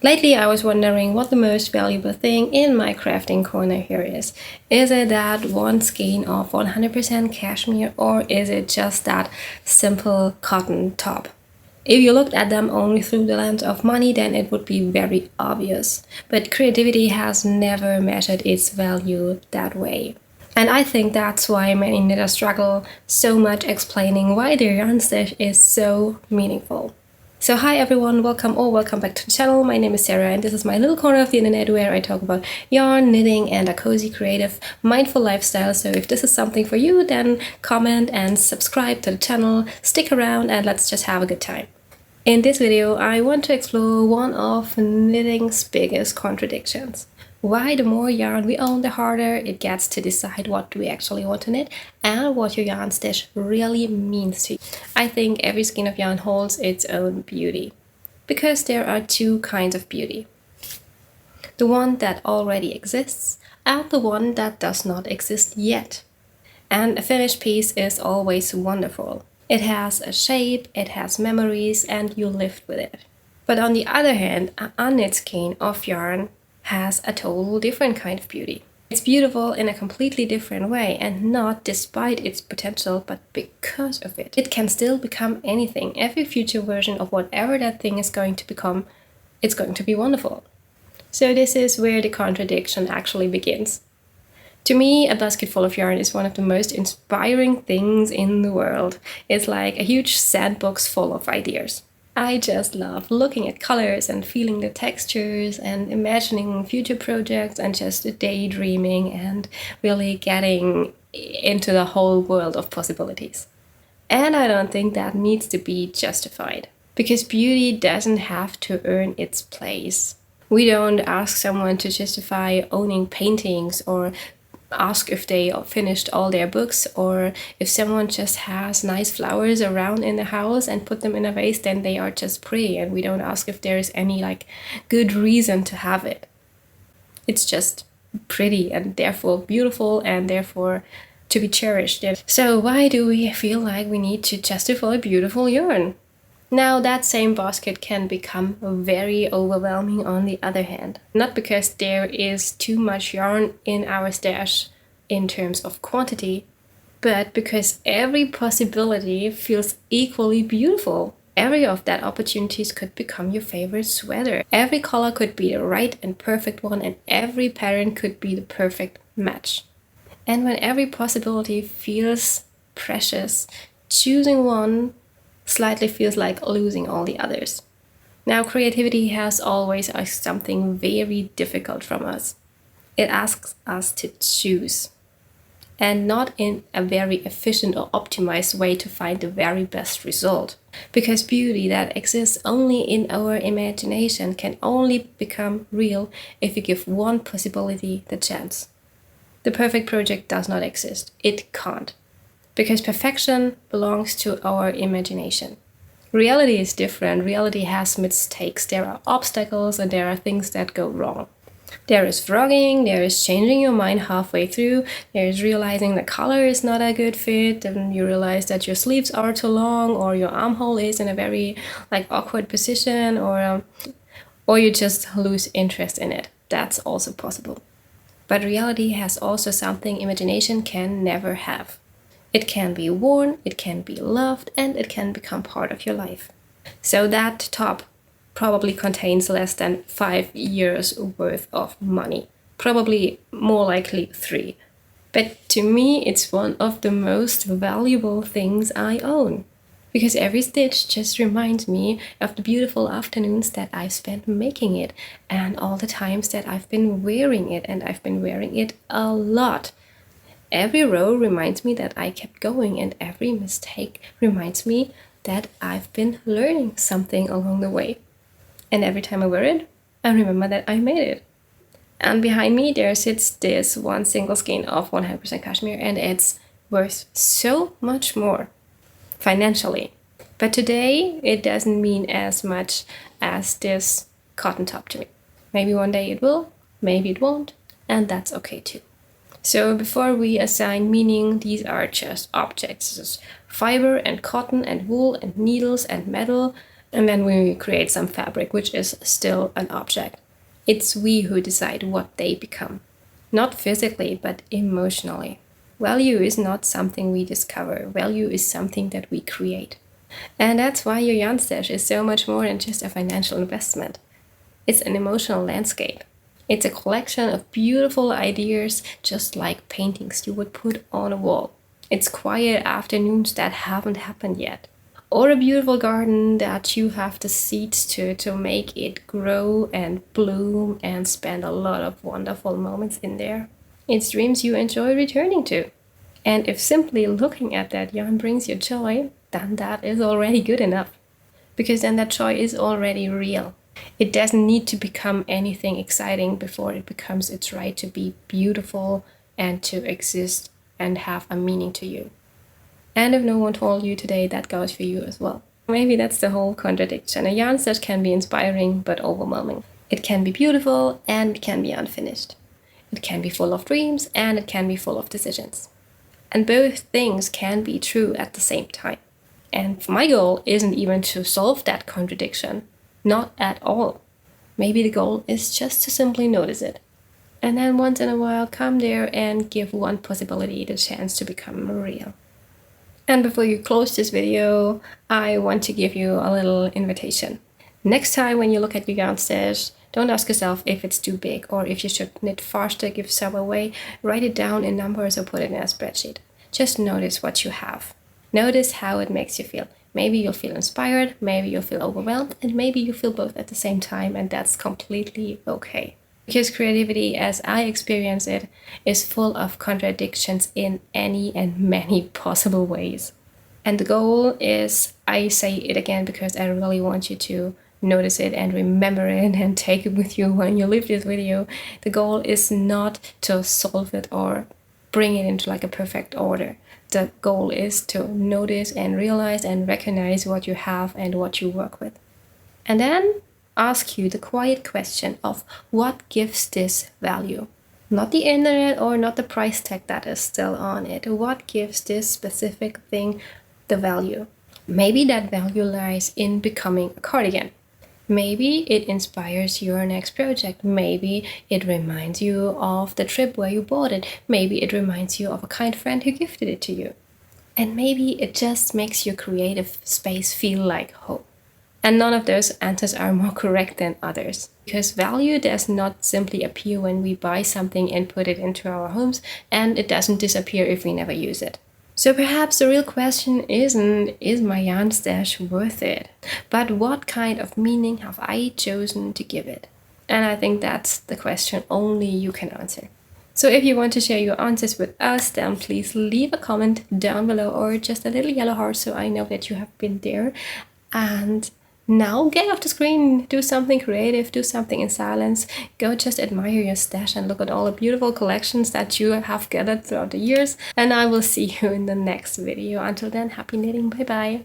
Lately, I was wondering what the most valuable thing in my crafting corner here is. Is it that one skein of 100% cashmere, or is it just that simple cotton top? If you looked at them only through the lens of money, then it would be very obvious. But creativity has never measured its value that way. And I think that's why many knitters struggle so much explaining why their yarn stash is so meaningful. So hi everyone, welcome back to the channel. My name is Sarah and this is my little corner of the internet where I talk about yarn, knitting and a cozy, creative, mindful lifestyle. So if this is something for you, then comment and subscribe to the channel, stick around and let's just have a good time. In this video, I want to explore one of knitting's biggest contradictions. Why the more yarn we own, the harder it gets to decide what we actually want to knit and what your yarn stash really means to you. I think every skein of yarn holds its own beauty, because there are two kinds of beauty. The one that already exists and the one that does not exist yet. And a finished piece is always wonderful. It has a shape, it has memories, and you lived with it. But on the other hand, an unknit skein of yarn has a total different kind of beauty. It's beautiful in a completely different way, and not despite its potential, but because of it. It can still become anything. Every future version of whatever that thing is going to become, it's going to be wonderful. So this is where the contradiction actually begins. To me, a basket full of yarn is one of the most inspiring things in the world. It's like a huge sandbox full of ideas. I just love looking at colors and feeling the textures and imagining future projects and just daydreaming and really getting into the whole world of possibilities. And I don't think that needs to be justified, because beauty doesn't have to earn its place. We don't ask someone to justify owning paintings or ask if they finished all their books, or if someone just has nice flowers around in the house and put them in a vase, then they are just pretty, and we don't ask if there is any good reason to have it. It's just pretty and therefore beautiful and therefore to be cherished. So why do we feel like we need to justify beautiful yarn? Now, that same basket can become very overwhelming on the other hand. Not because there is too much yarn in our stash in terms of quantity, but because every possibility feels equally beautiful. Every of that opportunities could become your favorite sweater. Every color could be the right and perfect one, and every pattern could be the perfect match. And when every possibility feels precious, choosing one slightly feels like losing all the others. Now, creativity has always asked something very difficult from us. It asks us to choose, and not in a very efficient or optimized way to find the very best result. Because beauty that exists only in our imagination can only become real if we give one possibility the chance. The perfect project does not exist. It can't. Because perfection belongs to our imagination. Reality is different. Reality has mistakes. There are obstacles and there are things that go wrong. There is frogging, there is changing your mind halfway through, there is realizing the color is not a good fit, and you realize that your sleeves are too long, or your armhole is in a very awkward position, or you just lose interest in it. That's also possible. But reality has also something imagination can never have. It can be worn, it can be loved, and it can become part of your life. So that top probably contains less than 5 years worth of money. Probably more likely 3. But to me, it's one of the most valuable things I own. Because every stitch just reminds me of the beautiful afternoons that I've spent making it, and all the times that I've been wearing it, and I've been wearing it a lot. Every row reminds me that I kept going, and every mistake reminds me that I've been learning something along the way. And every time I wear it, I remember that I made it. And behind me there sits this one single skein of 100% cashmere, and it's worth so much more financially. But today it doesn't mean as much as this cotton top to me. Maybe one day it will, maybe it won't, and that's okay too. So before we assign meaning, these are just objects. This is fiber and cotton and wool and needles and metal And then we create some fabric, which is still an object. It's we who decide what they become. Not physically, but emotionally. Value is not something we discover. Value is something that we create. And that's why your yarn stash is so much more than just a financial investment. It's an emotional landscape. It's a collection of beautiful ideas, just like paintings you would put on a wall. It's quiet afternoons that haven't happened yet. Or a beautiful garden that you have the seeds to make it grow and bloom and spend a lot of wonderful moments in there. It's dreams you enjoy returning to. And if simply looking at that yarn brings you joy, then that is already good enough. Because then that joy is already real. It doesn't need to become anything exciting before it becomes its right to be beautiful and to exist and have a meaning to you. And if no one told you today, that goes for you as well. Maybe that's the whole contradiction. A yarn stash can be inspiring but overwhelming. It can be beautiful and it can be unfinished. It can be full of dreams and it can be full of decisions. And both things can be true at the same time. And my goal isn't even to solve that contradiction. Not at all. Maybe the goal is just to simply notice it. And then once in a while come there and give one possibility the chance to become real. And before you close this video, I want to give you a little invitation. Next time when you look at your yarn stash, don't ask yourself if it's too big or if you should knit faster, give some away. Write it down in numbers or put it in a spreadsheet. Just notice what you have. Notice how it makes you feel. Maybe you'll feel inspired, maybe you'll feel overwhelmed, and maybe you feel both at the same time, and that's completely okay. Because creativity, as I experience it, is full of contradictions in any and many possible ways. And the goal is, I say it again because I really want you to notice it and remember it and take it with you when you leave this video. The goal is not to solve it or bring it into like a perfect order. The goal is to notice and realize and recognize what you have and what you work with. And then ask you the quiet question of what gives this value. Not the internet or not the price tag that is still on it. What gives this specific thing the value? Maybe that value lies in becoming a cardigan. Maybe it inspires your next project. Maybe it reminds you of the trip where you bought it. Maybe it reminds you of a kind friend who gifted it to you. And maybe it just makes your creative space feel like home. And none of those answers are more correct than others. Because value does not simply appear when we buy something and put it into our homes, and it doesn't disappear if we never use it. So perhaps the real question isn't, is my yarn stash worth it? But what kind of meaning have I chosen to give it? And I think that's the question only you can answer. So if you want to share your answers with us, then please leave a comment down below or just a little yellow heart so I know that you have been there. And now get off the screen, do something creative, do something in silence. Go just admire your stash and look at all the beautiful collections that you have gathered throughout the years. And I will see you in the next video. Until then, happy knitting. Bye bye.